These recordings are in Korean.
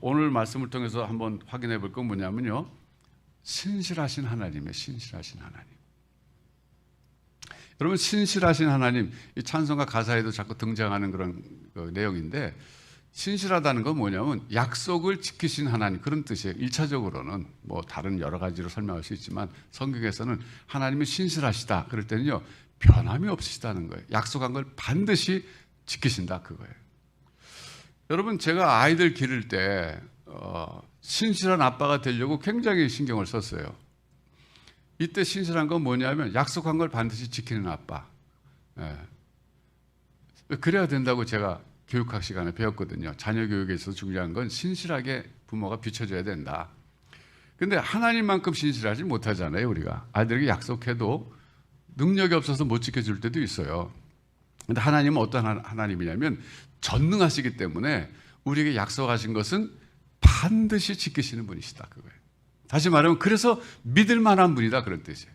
오늘 말씀을 통해서 한번 확인해 볼 건 뭐냐면요. 신실하신 하나님이에요. 신실하신 하나님. 여러분, 신실하신 하나님, 이 찬송가 가사에도 자꾸 등장하는 그런 내용인데, 신실하다는 건 뭐냐면 약속을 지키신 하나님, 그런 뜻이에요. 1차적으로는 뭐 다른 여러 가지로 설명할 수 있지만 성경에서는 하나님이 신실하시다 그럴 때는요, 변함이 없으시다는 거예요. 약속한 걸 반드시 지키신다, 그거예요. 여러분, 제가 아이들 기를 때 신실한 아빠가 되려고 굉장히 신경을 썼어요. 이때 신실한 건 뭐냐면 약속한 걸 반드시 지키는 아빠. 그래야 된다고 제가 교육학 시간에 배웠거든요. 자녀 교육에 있어서 중요한 건 신실하게 부모가 비춰줘야 된다. 근데 하나님만큼 신실하지 못하잖아요, 우리가. 아이들에게 약속해도 능력이 없어서 못 지켜줄 때도 있어요. 근데 하나님은 어떤 하나님이냐면 전능하시기 때문에 우리에게 약속하신 것은 반드시 지키시는 분이시다, 그거예요. 다시 말하면 그래서 믿을 만한 분이다, 그런 뜻이에요.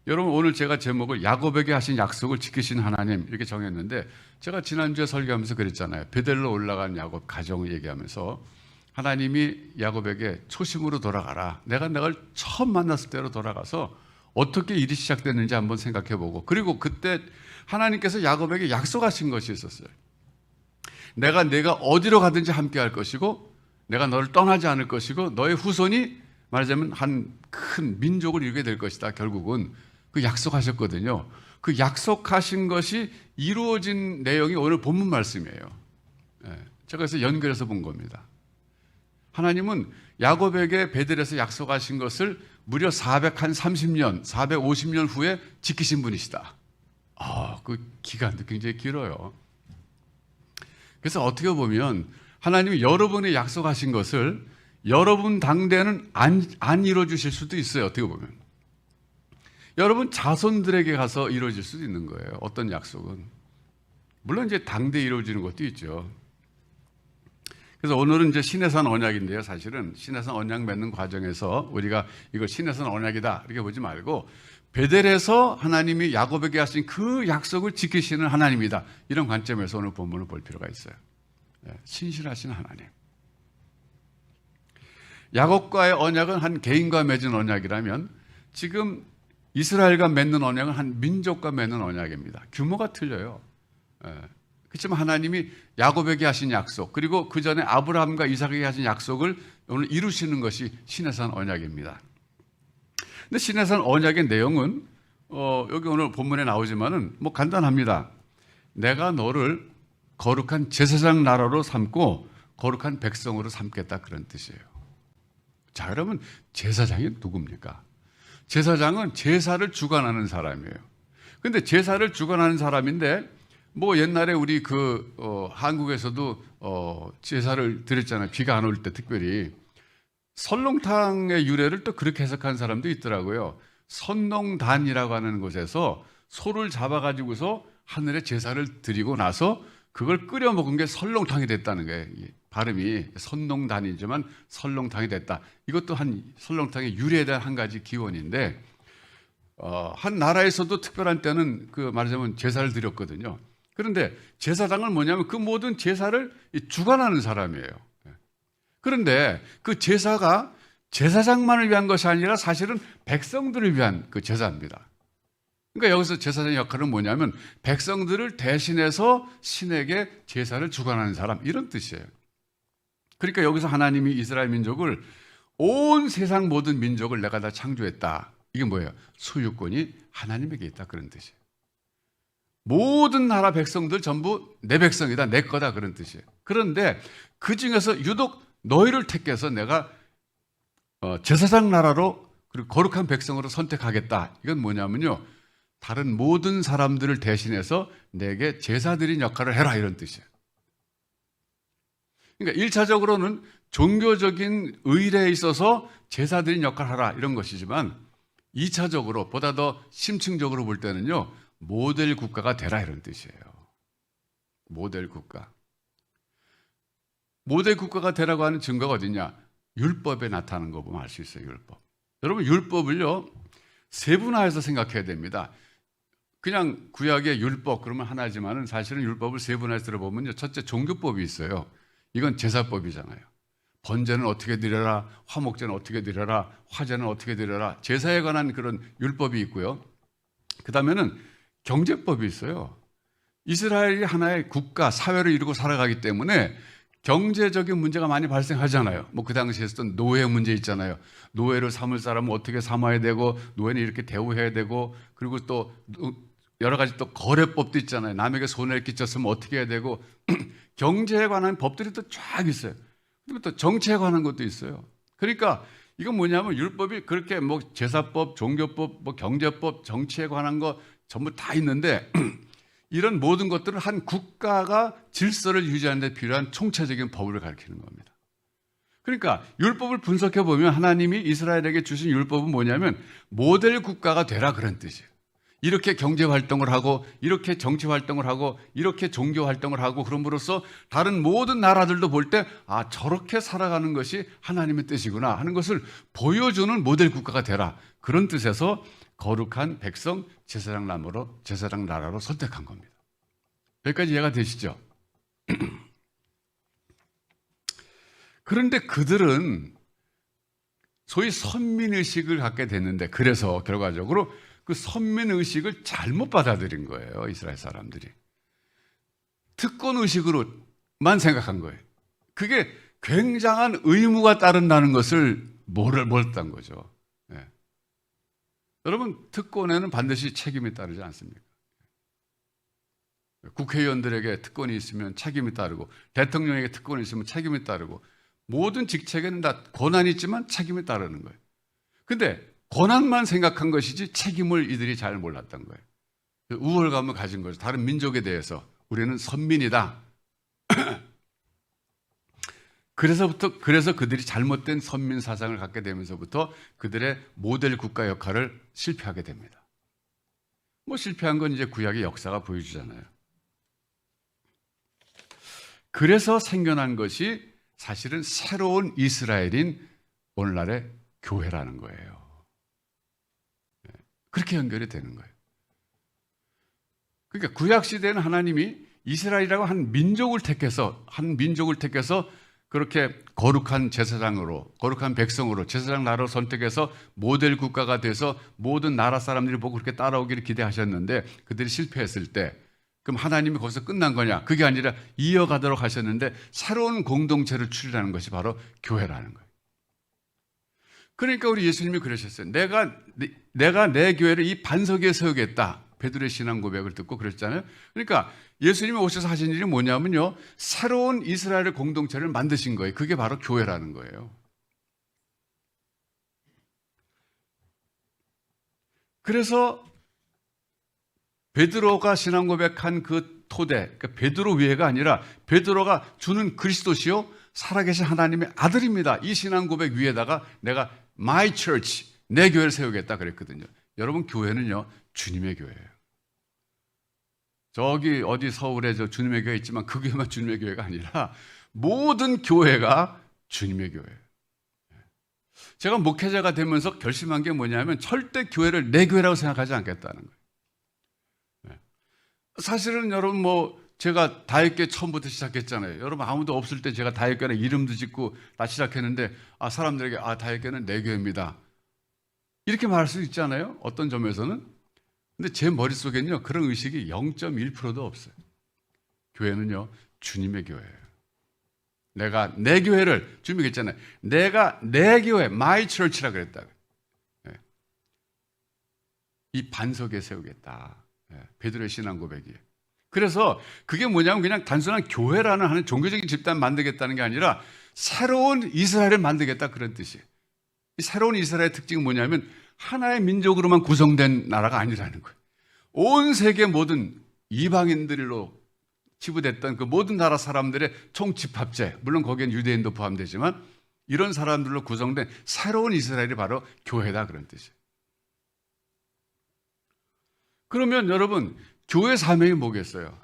여러분, 오늘 제가 제목을 야곱에게 하신 약속을 지키신 하나님 이렇게 정했는데, 제가 지난주에 설교하면서 그랬잖아요. 베델로 올라간 야곱 가정을 얘기하면서 하나님이 야곱에게 초심으로 돌아가라. 내가 널 처음 만났을 때로 돌아가서 어떻게 일이 시작됐는지 한번 생각해보고, 그리고 그때 하나님께서 야곱에게 약속하신 것이 있었어요. 내가 어디로 가든지 함께 할 것이고, 내가 너를 떠나지 않을 것이고, 너의 후손이 말하자면 한 큰 민족을 이루게 될 것이다. 결국은 그 약속하셨거든요. 그 약속하신 것이 이루어진 내용이 오늘 본문 말씀이에요. 제가 그래서 연결해서 본 겁니다. 하나님은 야곱에게 베델에서 약속하신 것을 무려 430년, 450년 후에 지키신 분이시다. 그 기간도 굉장히 길어요. 그래서 어떻게 보면 하나님이 여러분이 약속하신 것을 여러분 당대는 안 이루어주실 수도 있어요. 어떻게 보면. 여러분 자손들에게 가서 이루어질 수도 있는 거예요. 어떤 약속은. 물론 이제 당대에 이루어지는 것도 있죠. 그래서 오늘은 이제 시내산 언약인데요. 사실은 시내산 언약 맺는 과정에서 우리가 이걸 시내산 언약이다 이렇게 보지 말고 베델에서 하나님이 야곱에게 하신 그 약속을 지키시는 하나님이다. 이런 관점에서 오늘 본문을 볼 필요가 있어요. 신실하신 하나님. 야곱과의 언약은 한 개인과 맺은 언약이라면 지금 이스라엘과 맺는 언약은 한 민족과 맺는 언약입니다. 규모가 틀려요. 그렇지만 하나님이 야곱에게 하신 약속, 그리고 그 전에 아브라함과 이삭에게 하신 약속을 오늘 이루시는 것이 시내산 언약입니다. 근데 시내산 언약의 내용은 여기 오늘 본문에 나오지만은 뭐 간단합니다. 내가 너를 거룩한 제사장 나라로 삼고 거룩한 백성으로 삼겠다, 그런 뜻이에요. 자, 그러면 제사장이 누굽니까? 제사장은 제사를 주관하는 사람이에요. 근데 제사를 주관하는 사람인데 뭐 옛날에 우리 한국에서도 제사를 드렸잖아요. 비가 안 올 때 특별히. 설렁탕의 유래를 또 그렇게 해석한 사람도 있더라고요. 선농단이라고 하는 곳에서 소를 잡아가지고서 하늘에 제사를 드리고 나서 그걸 끓여 먹은 게 설렁탕이 됐다는 거예요. 발음이 선농단이지만 설렁탕이 됐다. 이것도 한 설렁탕의 유래에 대한 한 가지 기원인데, 한 나라에서도 특별한 때는 말하자면 제사를 드렸거든요. 그런데 제사장은 뭐냐면 그 모든 제사를 주관하는 사람이에요. 그런데 그 제사가 제사장만을 위한 것이 아니라 사실은 백성들을 위한 그 제사입니다. 그러니까 여기서 제사장의 역할은 뭐냐면 백성들을 대신해서 신에게 제사를 주관하는 사람, 이런 뜻이에요. 그러니까 여기서 하나님이 이스라엘 민족을, 온 세상 모든 민족을 내가 다 창조했다. 이게 뭐예요? 소유권이 하나님에게 있다, 그런 뜻이에요. 모든 나라 백성들 전부 내 백성이다, 내 거다, 그런 뜻이에요. 그런데 그 중에서 유독 너희를 택해서 내가 제사장 나라로 그리고 거룩한 백성으로 선택하겠다. 이건 뭐냐면요, 다른 모든 사람들을 대신해서 내게 제사 드린 역할을 해라, 이런 뜻이에요. 그러니까 1차적으로는 종교적인 의례에 있어서 제사 드린 역할을 하라, 이런 것이지만 2차적으로 보다 더 심층적으로 볼 때는요, 모델 국가가 되라, 이런 뜻이에요. 모델 국가. 모델 국가가 되라고 하는 증거가 어디냐? 율법에 나타나는 거 보면 알 수 있어요. 율법. 여러분, 율법을요 세분화해서 생각해야 됩니다. 그냥 구약의 율법 그러면 하나지만은 사실은 율법을 세분화해서 들어보면요, 첫째 종교법이 있어요. 이건 제사법이잖아요. 번제는 어떻게 드려라, 화목제는 어떻게 드려라, 화제는 어떻게 드려라, 제사에 관한 그런 율법이 있고요. 그 다음에는 경제법이 있어요. 이스라엘이 하나의 국가, 사회를 이루고 살아가기 때문에 경제적인 문제가 많이 발생하잖아요. 뭐 그 당시에 있었던 노예 문제 있잖아요. 노예를 삼을 사람은 어떻게 삼아야 되고, 노예는 이렇게 대우해야 되고, 그리고 또 여러 가지 또 거래법도 있잖아요. 남에게 손해를 끼쳤으면 어떻게 해야 되고, 경제에 관한 법들이 또 쫙 있어요. 그리고 또 정치에 관한 것도 있어요. 그러니까 이건 뭐냐면 율법이 그렇게 뭐 제사법, 종교법, 뭐 경제법, 정치에 관한 거 전부 다 있는데 이런 모든 것들은 한 국가가 질서를 유지하는 데 필요한 총체적인 법을 가리키는 겁니다. 그러니까 율법을 분석해 보면 하나님이 이스라엘에게 주신 율법은 뭐냐면 모델 국가가 되라 그런 뜻이에요. 이렇게 경제 활동을 하고 이렇게 정치 활동을 하고 이렇게 종교 활동을 하고 그럼으로써 다른 모든 나라들도 볼 때 아, 저렇게 살아가는 것이 하나님의 뜻이구나 하는 것을 보여주는 모델 국가가 되라. 그런 뜻에서 거룩한 백성 제사장 나라로 선택한 겁니다. 여기까지 이해가 되시죠? 그런데 그들은 소위 선민의식을 갖게 됐는데 그래서 결과적으로 그 선민의식을 잘못 받아들인 거예요. 이스라엘 사람들이. 특권의식으로만 생각한 거예요. 그게 굉장한 의무가 따른다는 것을 몰랐던 거죠. 네. 여러분, 특권에는 반드시 책임이 따르지 않습니까? 국회의원들에게 특권이 있으면 책임이 따르고 대통령에게 특권이 있으면 책임이 따르고 모든 직책에는 다 권한이 있지만 책임이 따르는 거예요. 근데 권한만 생각한 것이지 책임을 이들이 잘 몰랐던 거예요. 우월감을 가진 거죠. 다른 민족에 대해서 우리는 선민이다. 그래서 그들이 잘못된 선민 사상을 갖게 되면서부터 그들의 모델 국가 역할을 실패하게 됩니다. 뭐 실패한 건 이제 구약의 역사가 보여주잖아요. 그래서 생겨난 것이 사실은 새로운 이스라엘인 오늘날의 교회라는 거예요. 그렇게 연결이 되는 거예요. 그러니까 구약 시대에는 하나님이 이스라엘이라고 한 민족을 택해서 그렇게 거룩한 제사장으로, 거룩한 백성으로, 제사장 나라로 선택해서 모델 국가가 돼서 모든 나라 사람들이 보고 그렇게 따라오기를 기대하셨는데 그들이 실패했을 때 그럼 하나님이 거기서 끝난 거냐? 그게 아니라 이어가도록 하셨는데 새로운 공동체를 추리라는 것이 바로 교회라는 거예요. 그러니까 우리 예수님이 그러셨어요. 내가 내 교회를 이 반석 위에 세우겠다. 베드로의 신앙 고백을 듣고 그랬잖아요. 그러니까 예수님이 오셔서 하신 일이 뭐냐면요. 새로운 이스라엘의 공동체를 만드신 거예요. 그게 바로 교회라는 거예요. 그래서 베드로가 신앙 고백한 그 토대, 그러니까 베드로 위에가 아니라 베드로가 주는 그리스도시요 살아계신 하나님의 아들입니다. 이 신앙 고백 위에다가 내가 My Church, 내 교회를 세우겠다 그랬거든요. 여러분 교회는요 주님의 교회예요. 저기 어디 서울에 저 주님의 교회 있지만 그 교회만 주님의 교회가 아니라 모든 교회가 주님의 교회예요. 제가 목회자가 되면서 결심한 게 뭐냐면 절대 교회를 내 교회라고 생각하지 않겠다는 거예요. 사실은 여러분 제가 다윗교회 처음부터 시작했잖아요. 여러분 아무도 없을 때 제가 다윗교회 이름도 짓고 다 시작했는데 사람들에게 다윗교회는 내 교회입니다. 이렇게 말할 수 있잖아요. 어떤 점에서는. 근데 제 머릿속에는요. 그런 의식이 0.1%도 없어요. 교회는요. 주님의 교회예요. 내가 내 교회를 주님이 했잖아요. 내가 내 교회 My Church라 그랬다고. 이 반석에 세우겠다. 베드로의 신앙 고백이에요. 그래서 그게 뭐냐면 그냥 단순한 교회라는 하는 종교적인 집단 만들겠다는 게 아니라 새로운 이스라엘을 만들겠다 그런 뜻이에요. 이 새로운 이스라엘의 특징은 뭐냐면 하나의 민족으로만 구성된 나라가 아니라는 거예요. 온 세계 모든 이방인들로 치부됐던 그 모든 나라 사람들의 총집합체, 물론 거기엔 유대인도 포함되지만 이런 사람들로 구성된 새로운 이스라엘이 바로 교회다 그런 뜻이에요. 그러면 여러분 교회 사명이 뭐겠어요?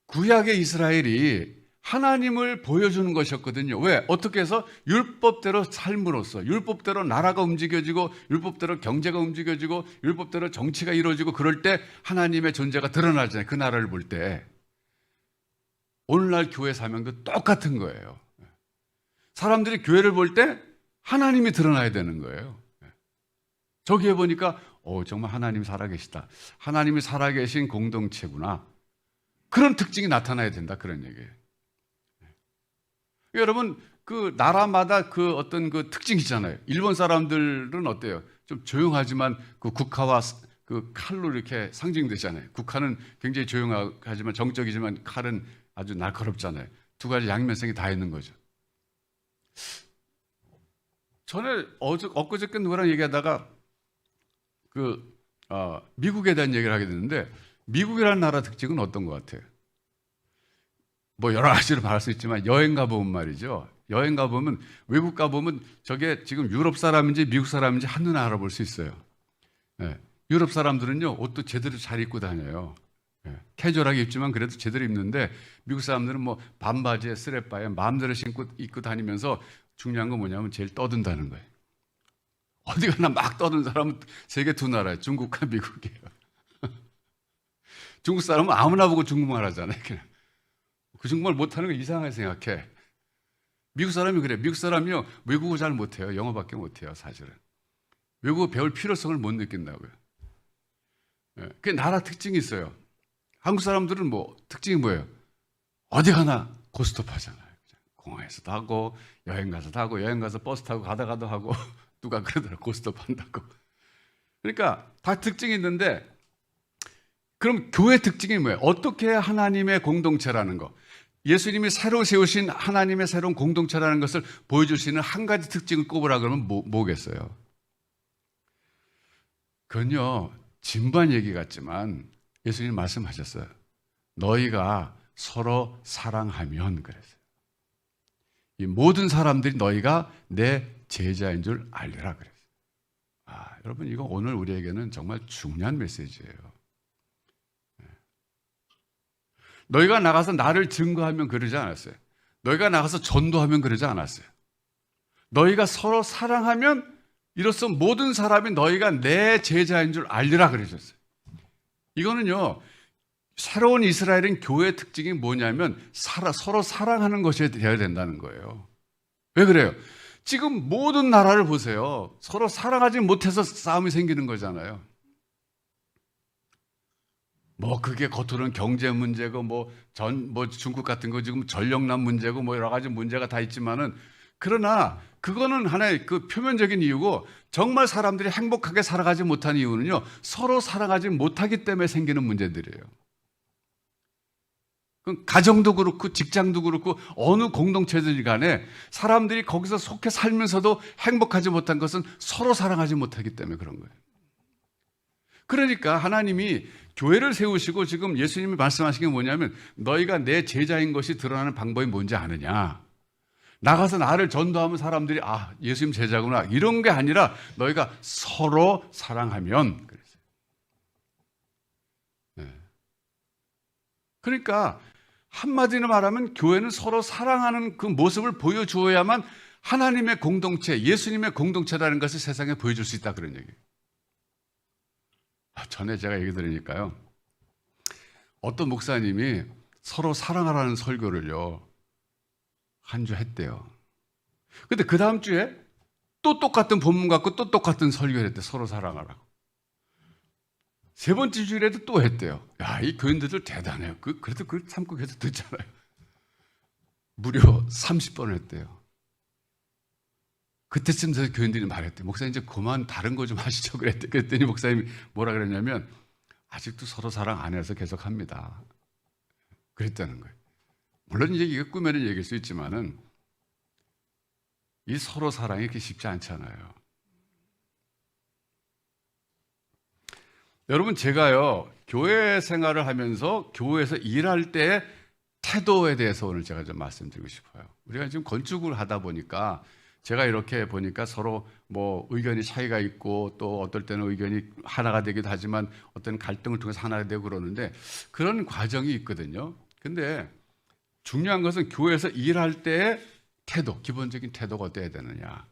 구약의 이스라엘이 하나님을 보여주는 것이었거든요. 왜? 어떻게 해서? 율법대로 삶으로써 율법대로 나라가 움직여지고 율법대로 경제가 움직여지고 율법대로 정치가 이루어지고 그럴 때 하나님의 존재가 드러나잖아요. 그 나라를 볼 때. 오늘날 교회 사명도 똑같은 거예요. 사람들이 교회를 볼 때 하나님이 드러나야 되는 거예요. 저기에 보니까 정말 하나님이 살아계시다. 하나님이 살아계신 공동체구나. 그런 특징이 나타나야 된다. 그런 얘기예요. 여러분, 그 나라마다 그 어떤 그 특징이 있잖아요. 일본 사람들은 어때요? 좀 조용하지만 그 국화와 그 칼로 이렇게 상징되잖아요. 국화는 굉장히 조용하지만 정적이지만 칼은 아주 날카롭잖아요. 두 가지 양면성이 다 있는 거죠. 전에 엊그저께 누구랑 얘기하다가 미국에 대한 얘기를 하게 됐는데, 미국이라는 나라 특징은 어떤 것 같아요? 뭐 여러 가지로 말할 수 있지만 여행 가보면 말이죠. 여행 가보면, 외국 가보면 저게 지금 유럽 사람인지 미국 사람인지 한눈에 알아볼 수 있어요. 예. 유럽 사람들은요, 옷도 제대로 잘 입고 다녀요. 예. 캐주얼하게 입지만 그래도 제대로 입는데, 미국 사람들은 뭐 반바지에 스레바에 마음대로 입고 다니면서 중요한 건 뭐냐면 제일 떠든다는 거예요. 어디 가나 막 떠드는 사람은 세계 두 나라예요. 중국과 미국이에요. 중국 사람은 아무나 보고 중국말 하잖아요. 그냥. 그 중국말 못하는 거 이상하게 생각해. 미국 사람이 그래. 미국 사람이요, 외국어 잘 못해요. 영어밖에 못해요, 사실은. 외국어 배울 필요성을 못 느낀다고요. 예, 그게 나라 특징이 있어요. 한국 사람들은 뭐 특징이 뭐예요? 어디 가나 고스톱 하잖아요. 공항에서도 하고, 여행 가서도 하고, 여행 가서 버스 타고 가다가도 하고, 누가 그러더라고, 고스톱 한다고. 그러니까 다 특징이 있는데, 그럼 교회 특징이 뭐예요? 어떻게 해야 하나님의 공동체라는 거, 예수님이 새로 세우신 하나님의 새로운 공동체라는 것을 보여줄 수 있는 한 가지 특징을 꼽으라 그러면 뭐겠어요? 그건요, 진부한 얘기 같지만 예수님 말씀하셨어요. 너희가 서로 사랑하면 그랬어요. 이 모든 사람들이 너희가 내 제자인 줄 알리라 그랬어요. 여러분, 이거 오늘 우리에게는 정말 중요한 메시지예요. 너희가 나가서 나를 증거하면 그러지 않았어요. 너희가 나가서 전도하면 그러지 않았어요. 너희가 서로 사랑하면 이로써 모든 사람이 너희가 내 제자인 줄 알리라 그러셨어요. 이거는요, 새로운 이스라엘은 교회의 특징이 뭐냐면 서로 사랑하는 것이 되어야 된다는 거예요. 왜 그래요? 지금 모든 나라를 보세요. 서로 사랑하지 못해서 싸움이 생기는 거잖아요. 뭐 그게 겉으로는 경제 문제고 뭐 중국 같은 거 지금 전력난 문제고 뭐 여러 가지 문제가 다 있지만은, 그러나 그거는 하나의 그 표면적인 이유고, 정말 사람들이 행복하게 살아가지 못한 이유는요, 서로 사랑하지 못하기 때문에 생기는 문제들이에요. 가정도 그렇고 직장도 그렇고 어느 공동체들 간에 사람들이 거기서 속해 살면서도 행복하지 못한 것은 서로 사랑하지 못하기 때문에 그런 거예요. 그러니까 하나님이 교회를 세우시고 지금 예수님이 말씀하신 게 뭐냐면, 너희가 내 제자인 것이 드러나는 방법이 뭔지 아느냐? 나가서 나를 전도하면 사람들이 예수님 제자구나, 이런 게 아니라 너희가 서로 사랑하면 그랬어요. 네. 그러니까 한마디로 말하면 교회는 서로 사랑하는 그 모습을 보여주어야만 하나님의 공동체, 예수님의 공동체라는 것을 세상에 보여줄 수 있다, 그런 얘기예요. 전에 제가 얘기 들으니까요, 어떤 목사님이 서로 사랑하라는 설교를요 한 주 했대요. 근데 그 다음 주에 또 똑같은 본문 갖고 또 똑같은 설교를 했대. 서로 사랑하라고. 세 번째 주일에도 또 했대요. 이 교인들도 대단해요. 그래도 그걸 참고 계속 듣잖아요. 무려 30번을 했대요. 그때쯤 돼서 교인들이 말했대. 목사님 이제 그만 다른 거 좀 하시죠. 그랬더니 목사님이 뭐라 그랬냐면, 아직도 서로 사랑 안 해서 계속 합니다. 그랬다는 거예요. 물론 이제 이게 꾸며낸 얘기일 수 있지만은, 이 서로 사랑이 그렇게 쉽지 않잖아요. 여러분, 제가요, 교회 생활을 하면서 교회에서 일할 때 태도에 대해서 오늘 제가 좀 말씀드리고 싶어요. 우리가 지금 건축을 하다 보니까 제가 이렇게 보니까 서로 뭐 의견이 차이가 있고, 또 어떨 때는 의견이 하나가 되기도 하지만 어떤 갈등을 통해서 하나가 되고 그러는데, 그런 과정이 있거든요. 근데 중요한 것은 교회에서 일할 때의 태도, 기본적인 태도가 어때야 되느냐.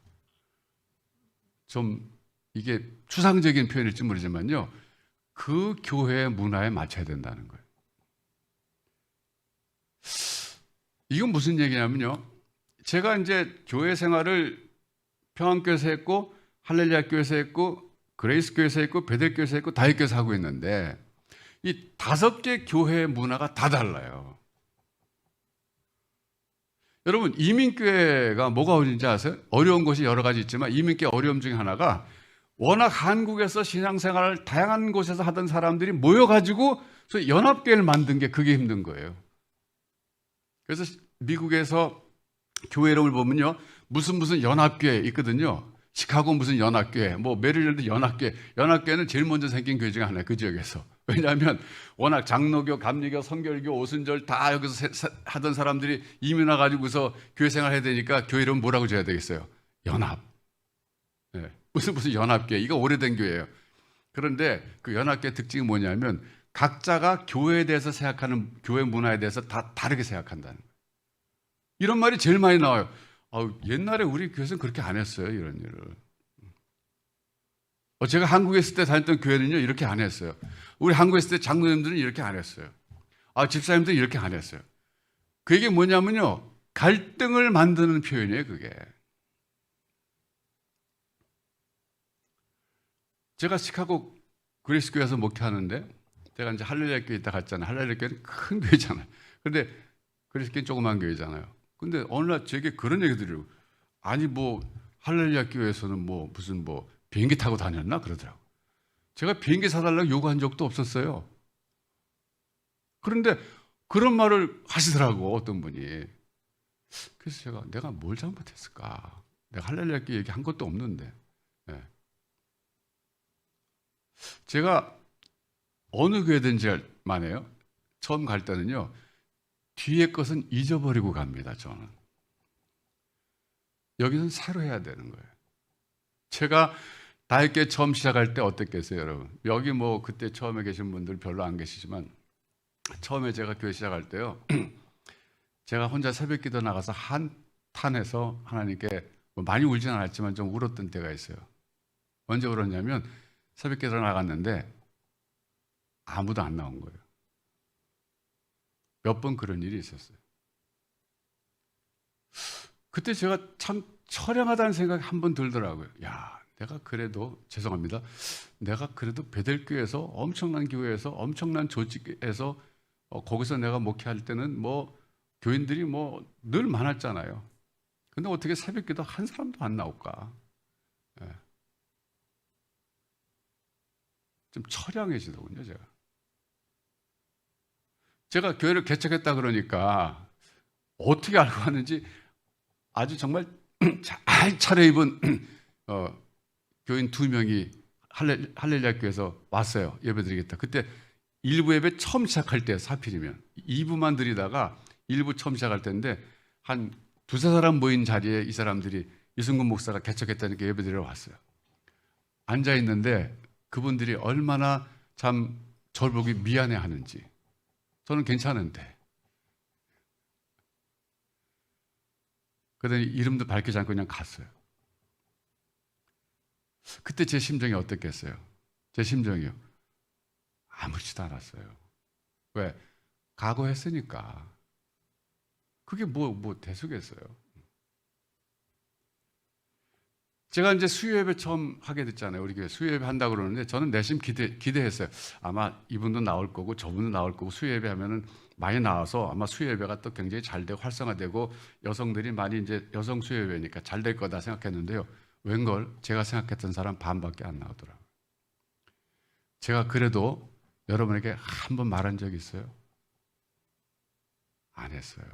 좀 이게 추상적인 표현일지 모르지만요, 그 교회의 문화에 맞춰야 된다는 거예요. 이건 무슨 얘기냐면요. 제가 이제 교회 생활을 평안교회에서 했고, 할렐루야 교회에서 했고, 그레이스 교회에서 했고, 베델 교회에서 했고, 다윗교회에서 하고 있는데, 이 5개 교회의 문화가 다 달라요. 여러분, 이민교회가 뭐가 어려운지 아세요? 어려운 것이 여러 가지 있지만 이민교회 어려움 중에 하나가 워낙 한국에서 신앙생활을 다양한 곳에서 하던 사람들이 모여가지고 연합교회를 만든 게 그게 힘든 거예요. 그래서 미국에서 교회 이름을 보면요, 무슨 연합교회 있거든요. 시카고 무슨 연합교회, 뭐 메릴랜드 연합교회. 연합교회는 제일 먼저 생긴 교회 중에 하나예요, 그 지역에서. 왜냐하면 워낙 장로교, 감리교, 성결교, 오순절 다 여기서 하던 사람들이 이민 와가지고서 교회 생활해야 되니까 교회 이름 뭐라고 줘야 되겠어요? 연합. 네. 무슨 연합교회. 이거 오래된 교회예요. 그런데 그 연합교회 특징이 뭐냐면 각자가 교회에 대해서 생각하는 교회 문화에 대해서 다 다르게 생각한다는 거예요. 이런 말이 제일 많이 나와요. 옛날에 우리 교회에서는 그렇게 안 했어요, 이런 일을. 제가 한국에 있을 때 다녔던 교회는요, 이렇게 안 했어요. 우리 한국에 있을 때 장로님들은 이렇게 안 했어요. 집사님들은 이렇게 안 했어요. 그게 뭐냐면요, 갈등을 만드는 표현이에요, 그게. 제가 시카고 그리스 교회에서 목회하는데, 제가 이제 할렐루야 교회 있다 갔잖아요. 할렐루야 교회는 큰 교회잖아요. 근데 그리스 교회는 조그만 교회잖아요. 근데 어느 날 제게 그런 얘기 들으려고, 아니 뭐 할렐루야 교회에서는 뭐 무슨 뭐 비행기 타고 다녔나 그러더라고. 제가 비행기 사달라고 요구한 적도 없었어요. 그런데 그런 말을 하시더라고, 어떤 분이. 그래서 내가 뭘 잘못했을까? 내가 할렐루야 교회 얘기한 것도 없는데. 네. 제가 어느 교회든지 만해요. 처음 갈 때는요, 뒤에 것은 잊어버리고 갑니다, 저는. 여기는 새로 해야 되는 거예요. 제가 다윗교회 처음 시작할 때 어땠겠어요, 여러분? 여기 뭐 그때 처음에 계신 분들 별로 안 계시지만, 처음에 제가 교회 시작할 때요, 제가 혼자 새벽 기도 나가서 한탄해서 하나님께 많이 울진 않았지만 좀 울었던 때가 있어요. 언제 울었냐면, 새벽 기도 나갔는데 아무도 안 나온 거예요. 몇 번 그런 일이 있었어요. 그때 제가 참 처량하다는 생각이 한 번 들더라고요. 야, 내가 그래도, 죄송합니다, 내가 그래도 베델교회에서 엄청난 교회에서 엄청난 조직에서 거기서 내가 목회할 때는 뭐 교인들이 뭐 늘 많았잖아요. 근데 어떻게 새벽기도 한 사람도 안 나올까? 예. 좀 처량해지더군요, 제가 교회를 개척했다 그러니까 어떻게 알고 왔는지 아주 정말 잘 차려입은 교인 2명이 할렐루야 교회에서 왔어요. 예배드리겠다. 그때 1부 예배 처음 시작할 때, 사필이면 2부만 드리다가 1부 처음 시작할 때인데 한 2-3사람 모인 자리에 이 사람들이 이승근 목사가 개척했다니까 예배드리러 왔어요. 앉아있는데 그분들이 얼마나 참 저를 보기 미안해하는지. 저는 괜찮은데. 그러더니 이름도 밝히지 않고 그냥 갔어요. 그때 제 심정이 어땠겠어요? 제 심정이요, 아무렇지도 않았어요. 왜? 각오했으니까. 그게 뭐 대수겠어요. 제가 이제 수요예배 처음 하게 됐잖아요. 우리 교회 수요예배 한다고 그러는데 저는 내심 기대했어요. 아마 이분도 나올 거고 저분도 나올 거고 수요예배 하면은 많이 나와서 아마 수요예배가 또 굉장히 잘 되고 활성화되고 여성들이 많이 이제 여성 수요예배니까 잘 될 거다 생각했는데요. 웬걸 제가 생각했던 사람 반밖에 안 나오더라고요. 제가 그래도 여러분에게 한 번 말한 적이 있어요? 안 했어요.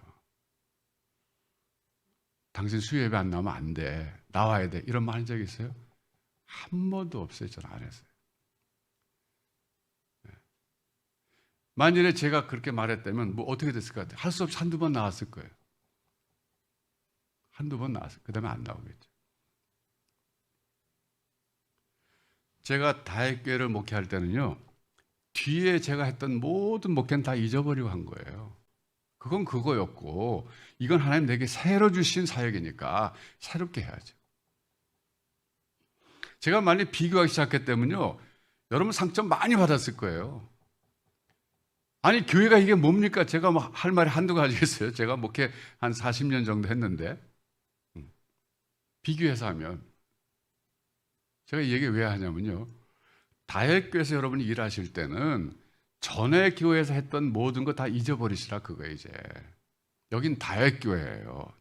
당신 수요예배 안 나오면 안 돼. 나와야 돼. 이런 말 한 적이 있어요? 한 번도 없어요. 저는 안 했어요. 만일에 제가 그렇게 말했다면 뭐 어떻게 됐을 것 같아요? 할 수 없이 한두 번 나왔을 거예요. 한두 번 나왔어요. 그 다음에 안 나오겠죠. 제가 다윗교회를 목회할 때는요, 뒤에 제가 했던 모든 목회는 다 잊어버리고 한 거예요. 그건 그거였고, 이건 하나님 내게 새로 주신 사역이니까 새롭게 해야죠. 제가 만약 비교하기 시작했다면요, 여러분 상처 많이 받았을 거예요. 아니 교회가 이게 뭡니까? 제가 뭐 할 말이 한두 가지겠어요. 제가 목회 한 40년 정도 했는데 비교해서 하면 제가 이 얘기 왜 하냐면요. 다혈교회에서 여러분이 일하실 때는 전에 교회에서 했던 모든 거 다 잊어버리시라 그거예요. 이제 여긴 다혈교회예요.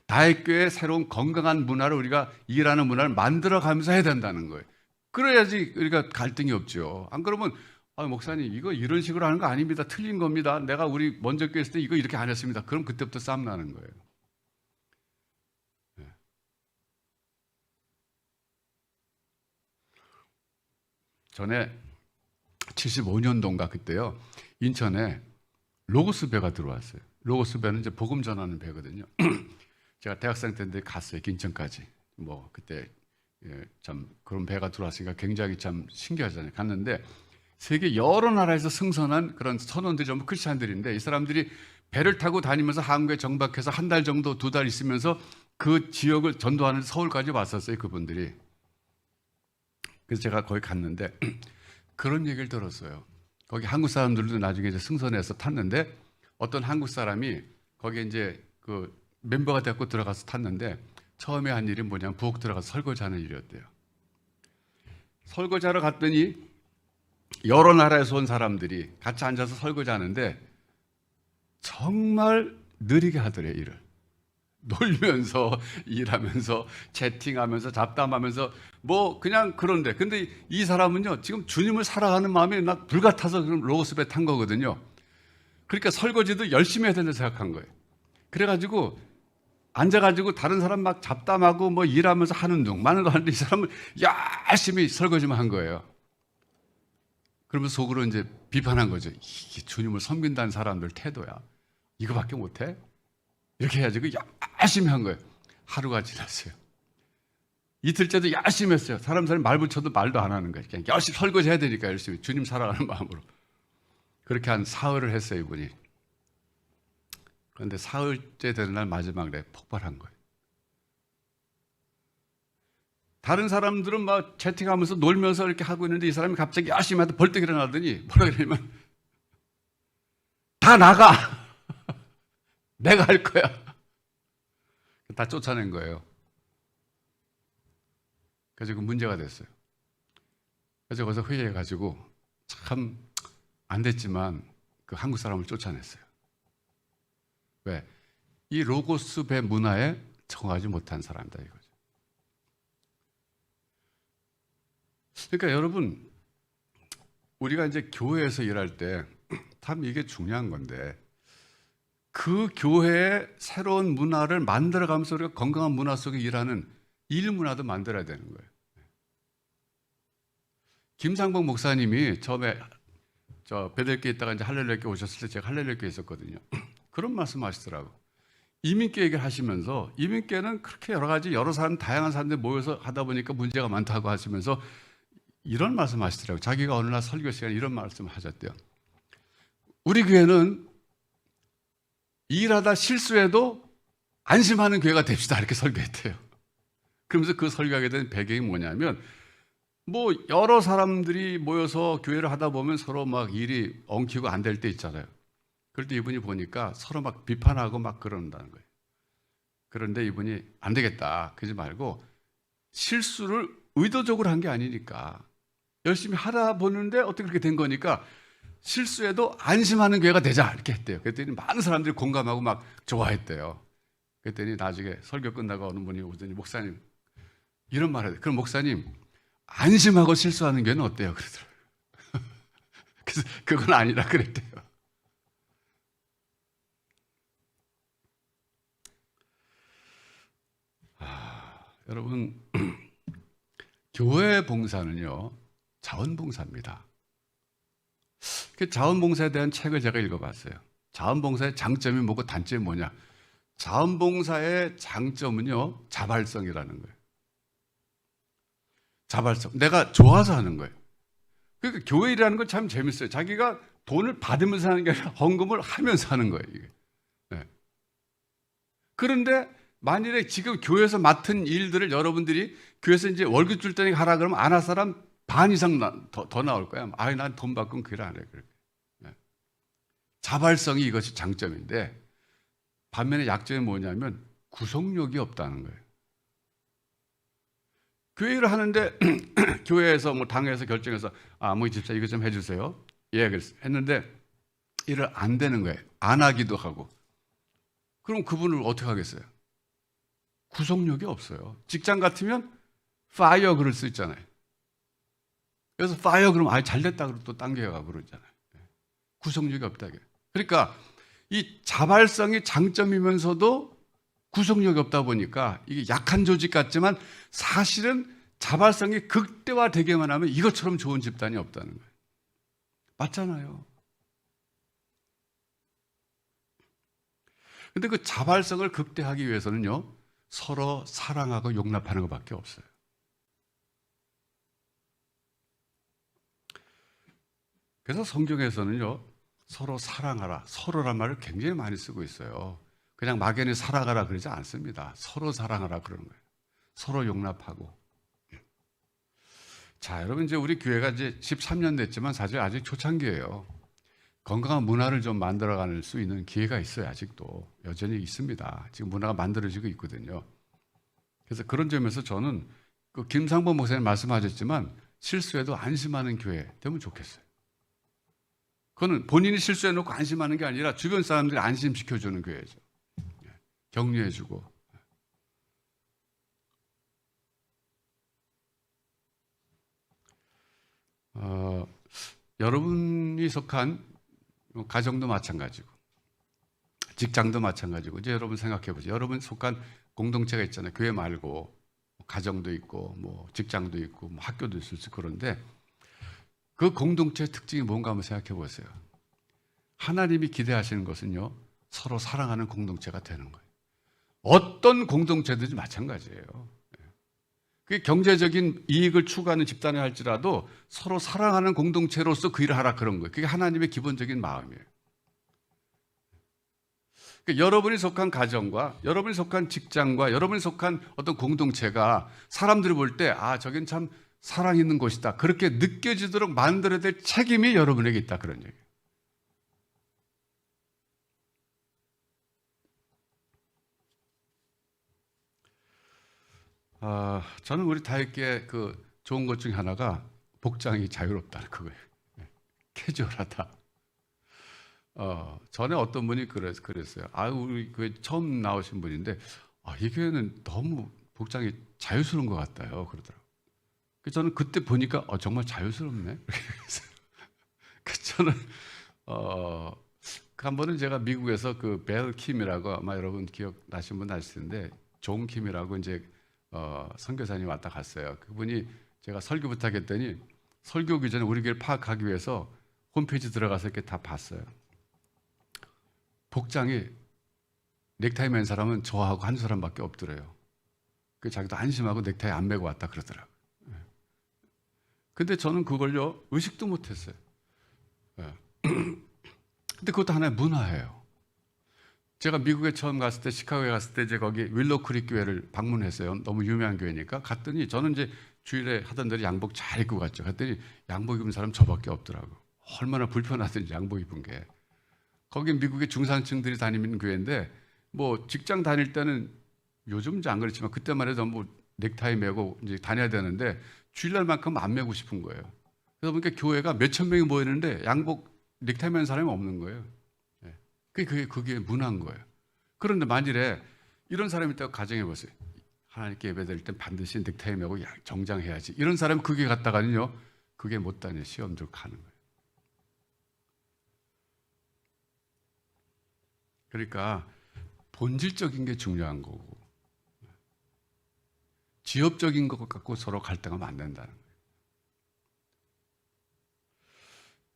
다혈교회의 새로운 건강한 문화를 우리가 일하는 문화를 만들어가면서 해야 된다는 거예요. 그래야지 우리가 갈등이 없죠. 안 그러면 목사님 이거 이런 식으로 하는 거 아닙니다. 틀린 겁니다. 내가 우리 먼저 교회 있을 때 이거 이렇게 안 했습니다. 그럼 그때부터 싸움 나는 거예요. 네. 전에 75년도인가 그때요. 인천에 로고스 배가 들어왔어요. 로고스 배는 이제 복음 전하는 배거든요. 제가 대학생 때인데 갔어요. 인천까지. 뭐 그때 참 그런 배가 들어왔으니까 굉장히 참 신기하잖아요. 갔는데 세계 여러 나라에서 승선한 그런 선원들이 전부 크리스찬들인데 이 사람들이 배를 타고 다니면서 한국에 정박해서 한 달 정도, 2달 있으면서 그 지역을 전도하는 서울까지 왔었어요. 그분들이. 그래서 제가 거기 갔는데 그런 얘기를 들었어요. 거기 한국 사람들도 나중에 이제 승선해서 탔는데 어떤 한국 사람이 거기에 이제 그 멤버가 되고 들어가서 탔는데 처음에 한 일이 뭐냐면 부엌 들어가서 설거지하는 일이었대요. 설거지하러 갔더니 여러 나라에서 온 사람들이 같이 앉아서 설거지하는데 정말 느리게 하더래요. 일을. 놀면서 일하면서 채팅하면서 잡담하면서 뭐 그냥 그런데 근데 이 사람은요 지금 주님을 사랑하는 마음이 나 불같아서 그럼 로고스배 탄 거거든요. 그러니까 설거지도 열심히 해야 된다고 생각한 거예요. 그래가지고 앉아가지고 다른 사람 막 잡담하고 뭐 일하면서 하는 둥 많은 거 하는데 이 사람은 열심히 설거지만 한 거예요. 그러면서 속으로 이제 비판한 거죠. 이게 주님을 섬긴다는 사람들 태도야. 이거밖에 못해? 이렇게 해가지고 열심히 한 거예요. 하루가 지났어요. 이틀째도 열심히 했어요. 사람들이 말 붙여도 말도 안 하는 거예요. 그냥 열심히 설거지 해야 되니까 열심히 주님 사랑하는 마음으로. 그렇게 한 사흘을 했어요, 이분이. 그런데 사흘째 되는 날 마지막 날 폭발한 거예요. 다른 사람들은 막 채팅하면서 놀면서 이렇게 하고 있는데 이 사람이 갑자기 열심히 하다 벌떡 일어나더니 뭐라 그러냐면 다 나가! 내가 할 거야. 다 쫓아낸 거예요. 그래서 그 문제가 됐어요. 그래서 거기서 회의해가지고 참 안 됐지만 그 한국 사람을 쫓아냈어요. 왜? 이 로고스 배 문화에 적응하지 못한 사람이다 이거죠. 그러니까 여러분 우리가 이제 교회에서 일할 때 참 이게 중요한 건데 그 교회의 새로운 문화를 만들어가면서 우리가 건강한 문화 속에 일하는 일 문화도 만들어야 되는 거예요. 김상복 목사님이 처음에 저 베델교에 있다가 이제 할렐루야교회 오셨을 때 제가 할렐루야교에 있었거든요. 그런 말씀 하시더라고. 이민교 얘기를 하시면서 이민교는 그렇게 여러 가지 여러 사람 다양한 사람들이 모여서 하다 보니까 문제가 많다고 하시면서 이런 말씀 하시더라고요. 자기가 어느 날 설교 시간에 이런 말씀을 하셨대요. 우리 교회는 일하다 실수해도 안심하는 교회가 됩시다 이렇게 설교했대요. 그러면서 그 설교하게 된 배경이 뭐냐면 뭐 여러 사람들이 모여서 교회를 하다 보면 서로 막 일이 엉키고 안 될 때 있잖아요. 그럴 때 이분이 보니까 서로 막 비판하고 막 그런다는 거예요. 그런데 이분이 안 되겠다 그러지 말고 실수를 의도적으로 한 게 아니니까 열심히 하다 보는데 어떻게 그렇게 된 거니까 실수해도 안심하는 교회가 되자 이렇게 했대요. 그랬더니 많은 사람들이 공감하고 막 좋아했대요. 그랬더니 나중에 설교 끝나고 어느 분이 오더니 목사님 이런 말을 해요. 그럼 목사님 안심하고 실수하는 교회는 어때요? 그러더라고요. 그래서 그건 아니라 그랬대요. 여러분 교회 봉사는요 자원봉사입니다. 그 자원봉사에 대한 책을 제가 읽어봤어요. 자원봉사의 장점이 뭐고 단점이 뭐냐? 자원봉사의 장점은요 자발성이라는 거예요. 자발성. 내가 좋아서 하는 거예요. 그러니까 교회 일하는 건 참 재밌어요. 자기가 돈을 받으면서 하는 게 아니라 헌금을 하면서 하는 거예요. 이게. 네. 그런데 만일에 지금 교회에서 맡은 일들을 여러분들이 교회에서 이제 월급 줄 때니 하라 그러면 안 할 사람 반 이상 더 나올 거야. 아니 난 돈 받고는 그 일 안 해. 그렇게. 네. 자발성이 이것이 장점인데 반면에 약점이 뭐냐면 구속력이 없다는 거예요. 교회를 하는데 교회에서 뭐 당에서 결정해서 뭐 집사 이거 좀 해주세요. 예, 했는데 일을 안 되는 거예요. 안 하기도 하고. 그럼 그분을 어떻게 하겠어요? 구속력이 없어요. 직장 같으면 파이어 그럴 수 있잖아요. 그래서 파이어 그러면 잘 됐다 그러고 또 당겨가고 그러잖아요. 구속력이 없다. 그러니까 이 자발성이 장점이면서도 구속력이 없다 보니까 이게 약한 조직 같지만 사실은 자발성이 극대화되게만 하면 이것처럼 좋은 집단이 없다는 거예요. 맞잖아요. 근데 그 자발성을 극대화하기 위해서는요, 서로 사랑하고 용납하는 것밖에 없어요. 그래서 성경에서는요, 서로 사랑하라, 서로란 말을 굉장히 많이 쓰고 있어요. 그냥 막연히 살아가라 그러지 않습니다. 서로 사랑하라 그러는 거예요. 서로 용납하고. 자, 여러분 이제 우리 교회가 이제 13년 됐지만 사실 아직 초창기예요. 건강한 문화를 좀 만들어갈 수 있는 기회가 있어요. 아직도 여전히 있습니다. 지금 문화가 만들어지고 있거든요. 그래서 그런 점에서 저는 그 김상범 목사님 말씀하셨지만 실수해도 안심하는 교회 되면 좋겠어요. 그거는 본인이 실수해놓고 안심하는 게 아니라 주변 사람들이 안심시켜주는 교회죠. 격려해주고. 여러분이 속한 가정도 마찬가지고 직장도 마찬가지고 이제 여러분 생각해 보세요. 여러분 속한 공동체가 있잖아요. 교회 말고 가정도 있고 뭐 직장도 있고 뭐 학교도 있을 수 있고 그런데 그 공동체의 특징이 뭔가 한번 생각해 보세요. 하나님이 기대하시는 것은요, 서로 사랑하는 공동체가 되는 거예요. 어떤 공동체든지 마찬가지예요. 그게 경제적인 이익을 추구하는 집단이 할지라도 서로 사랑하는 공동체로서 그 일을 하라 그런 거예요. 그게 하나님의 기본적인 마음이에요. 그러니까 여러분이 속한 가정과 여러분이 속한 직장과 여러분이 속한 어떤 공동체가 사람들이 볼 때 저긴 참 사랑 있는 곳이다. 그렇게 느껴지도록 만들어야 될 책임이 여러분에게 있다. 그런 얘기예요. 저는 우리 다윗께 그 좋은 것 중에 하나가 복장이 자유롭다는 그거예요. 캐주얼하다. 전에 어떤 분이 그랬어요. 우리 교회 처음 나오신 분인데, 이 교회는 너무 복장이 자유스러운 것 같아요. 그러더라고요. 그래서 저는 그때 보니까, 정말 자유스럽네. 저는, 한 번은 제가 미국에서 그 벨 킴이라고 아마 여러분 기억나신 분 아실 텐데, 존 킴이라고 이제, 선교사님 왔다 갔어요. 그분이 제가 설교 부탁했더니, 설교 오기 전에 우리 교회를 파악하기 위해서 홈페이지 들어가서 이렇게 다 봤어요. 복장이 넥타이 맨 사람은 저하고 한 사람밖에 없더래요. 그 자기도 안심하고 넥타이 안 메고 왔다 그러더라고요. 근데 저는 그걸요 의식도 못했어요. 근데 그것도 하나의 문화예요. 제가 미국에 처음 갔을 때, 시카고에 갔을 때 이제 거기 윌로우 크릭 교회를 방문했어요. 너무 유명한 교회니까 갔더니 저는 이제 주일에 하던 대로 양복 잘 입고 갔죠. 갔더니 양복 입은 사람 저밖에 없더라고요. 얼마나 불편하든지 양복 입은 게. 거기 미국의 중산층들이 다니는 교회인데 뭐 직장 다닐 때는 요즘 이제 안 그렇지만 그때만 해도 뭐 넥타이 메고 이제 다녀야 되는데 주일날만큼 안 메고 싶은 거예요. 그래서 보니까 교회가 몇천 명이 모이는데 양복 넥타이 맨 사람이 없는 거예요. 그게 문화인 거예요. 그런데 만일에 이런 사람이 있다고 가정해 보세요. 하나님께 예배드릴 땐 반드시 넥타이 메고 정장해야지. 이런 사람이 그게 갔다가는요, 그게 못 다녀 시험들 가는 거예요. 그러니까 본질적인 게 중요한 거고 지엽적인 것 갖고 서로 갈등하면 안 된다는 거예요.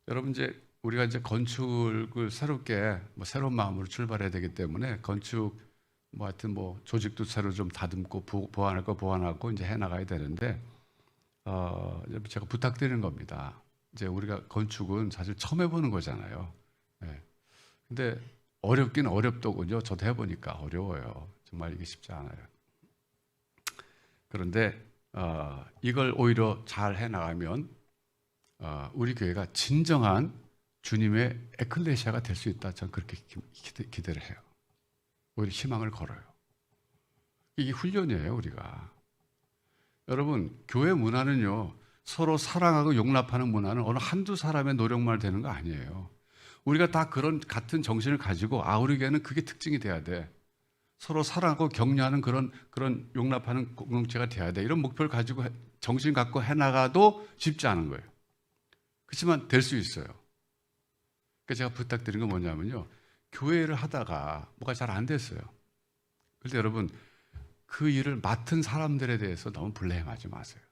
여러분 이제 우리가 이제 건축을 새롭게 새로운 마음으로 출발해야 되기 때문에 건축 하여튼 조직도 새로 좀 다듬고 보완할 거 보완하고 이제 해 나가야 되는데 제가 부탁드리는 겁니다. 이제 우리가 건축은 사실 처음 해보는 거잖아요. 근데 어렵긴 어렵더군요. 저도 해보니까 어려워요. 정말 이게 쉽지 않아요. 그런데 이걸 오히려 잘 해나가면 우리 교회가 진정한 주님의 에클레시아가 될 수 있다. 저는 그렇게 기대를 해요. 오히려 희망을 걸어요. 이게 훈련이에요, 우리가. 여러분, 교회 문화는요, 서로 사랑하고 용납하는 문화는 어느 한두 사람의 노력만 되는 거 아니에요. 우리가 다 그런 같은 정신을 가지고, 우리 교회는 그게 특징이 돼야 돼. 서로 사랑하고 격려하는 그런 용납하는 공동체가 돼야 돼. 이런 목표를 가지고 정신 갖고 해나가도 쉽지 않은 거예요. 그렇지만 될 수 있어요. 그래서 제가 부탁드린 건 뭐냐면요, 교회를 하다가 뭐가 잘 안 됐어요. 그런데 여러분, 그 일을 맡은 사람들에 대해서 너무 블레임하지 마세요.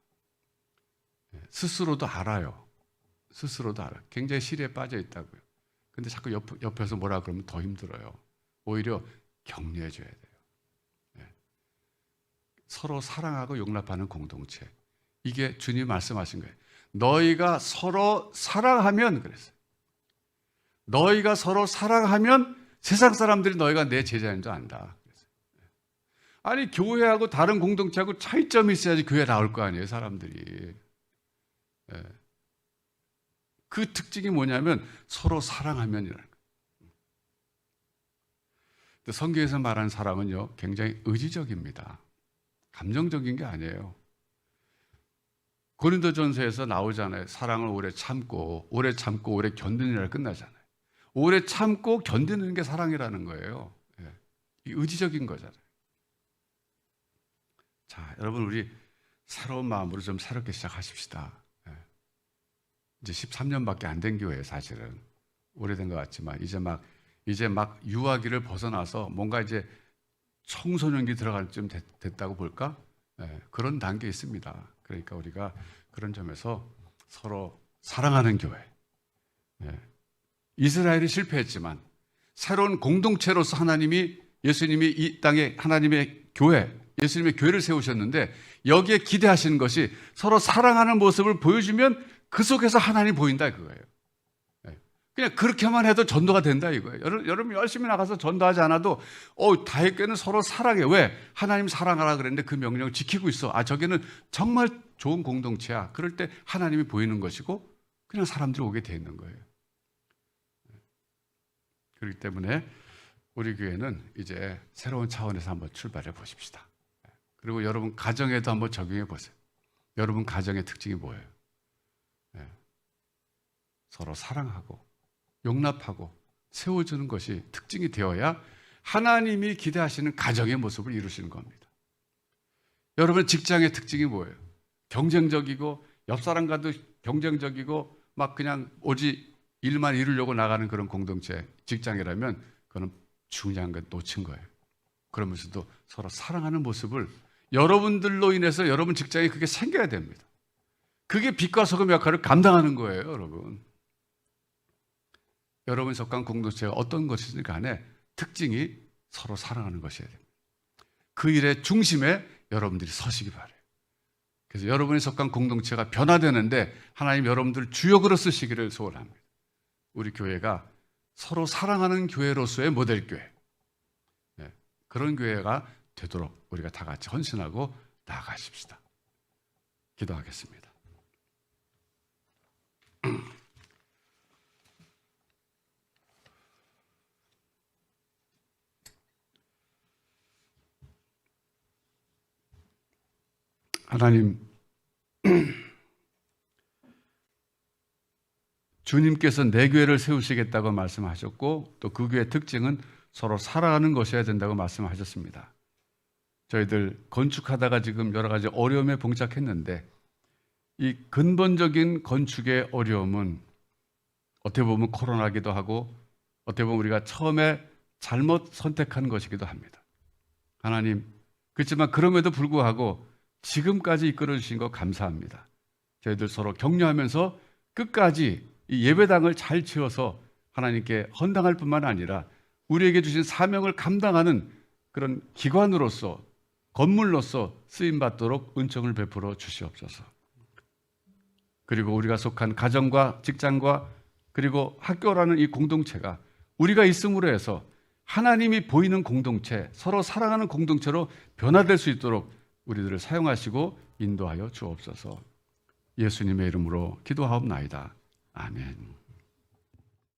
스스로도 알아요. 스스로도 알아요. 굉장히 시리에 빠져 있다고요. 근데 자꾸 옆에서 뭐라 그러면 더 힘들어요. 오히려 격려해 줘야 돼요. 서로 사랑하고 용납하는 공동체. 이게 주님 말씀하신 거예요. 너희가 서로 사랑하면, 그랬어요. 너희가 서로 사랑하면 세상 사람들이 너희가 내 제자인 줄 안다. 아니, 교회하고 다른 공동체하고 차이점이 있어야지 교회 나올 거 아니에요, 사람들이. 그 특징이 뭐냐면 서로 사랑하면이라는 거예요. 성경에서 말하는 사랑은요, 굉장히 의지적입니다. 감정적인 게 아니에요. 고린도전서에서 나오잖아요. 사랑을 오래 참고 오래 견디느라 끝나잖아요. 오래 참고 견디는 게 사랑이라는 거예요. 이 의지적인 거잖아요. 자, 여러분, 우리 새로운 마음으로 좀 새롭게 시작하십시다. 이제 13년밖에 안 된 교회예요, 사실은. 오래된 것 같지만 이제 막 유아기를 벗어나서 뭔가 이제 청소년기 들어갈 쯤 됐다고 볼까? 그런 단계에 있습니다. 그러니까 우리가 그런 점에서 서로 사랑하는 교회. 이스라엘이 실패했지만 새로운 공동체로서 예수님이 이 땅에 하나님의 교회, 예수님의 교회를 세우셨는데 여기에 기대하시는 것이 서로 사랑하는 모습을 보여주면 그 속에서 하나님이 보인다 그거예요. 그냥 그렇게만 해도 전도가 된다 이거예요. 여러분 열심히 나가서 전도하지 않아도 다윗교회는 서로 사랑해. 왜? 하나님 사랑하라 그랬는데 그 명령을 지키고 있어. 저기는 정말 좋은 공동체야. 그럴 때 하나님이 보이는 것이고 그냥 사람들이 오게 돼 있는 거예요. 그렇기 때문에 우리 교회는 이제 새로운 차원에서 한번 출발해 보십시다. 그리고 여러분 가정에도 한번 적용해 보세요. 여러분 가정의 특징이 뭐예요? 서로 사랑하고 용납하고 세워주는 것이 특징이 되어야 하나님이 기대하시는 가정의 모습을 이루시는 겁니다. 여러분 직장의 특징이 뭐예요? 경쟁적이고 옆 사람과도 경쟁적이고 막 그냥 오직 일만 이루려고 나가는 그런 공동체 직장이라면 그거는 중요한 걸 놓친 거예요. 그러면서도 서로 사랑하는 모습을 여러분들로 인해서 여러분 직장에 그게 생겨야 됩니다. 그게 빛과 소금 역할을 감당하는 거예요, 여러분. 여러분이 속한 공동체가 어떤 것이든 간에 특징이 서로 사랑하는 것이어야 됩니다. 그 일의 중심에 여러분들이 서시기 바라요. 그래서 여러분이 속한 공동체가 변화되는데 하나님 여러분들 주역으로 쓰시기를 소원합니다. 우리 교회가 서로 사랑하는 교회로서의 모델 교회, 그런 교회가 되도록 우리가 다 같이 헌신하고 나아가십시다. 기도하겠습니다. 하나님, 주님께서 내 교회를 세우시겠다고 말씀하셨고 또 그 교회의 특징은 서로 사랑하는 것이어야 된다고 말씀하셨습니다. 저희들 건축하다가 지금 여러 가지 어려움에 봉착했는데 이 근본적인 건축의 어려움은 어떻게 보면 코로나기도 하고 어떻게 보면 우리가 처음에 잘못 선택한 것이기도 합니다. 하나님, 그렇지만 그럼에도 불구하고 지금까지 이끌어 주신 거 감사합니다. 저희들 서로 격려하면서 끝까지 이 예배당을 잘 지어서 하나님께 헌당할 뿐만 아니라 우리에게 주신 사명을 감당하는 그런 기관으로서 건물로서 쓰임받도록 은총을 베풀어 주시옵소서. 그리고 우리가 속한 가정과 직장과 그리고 학교라는 이 공동체가 우리가 있음으로 해서 하나님이 보이는 공동체, 서로 사랑하는 공동체로 변화될 수 있도록 우리들을 사용하시고 인도하여 주옵소서. 예수님의 이름으로 기도하옵나이다. 아멘.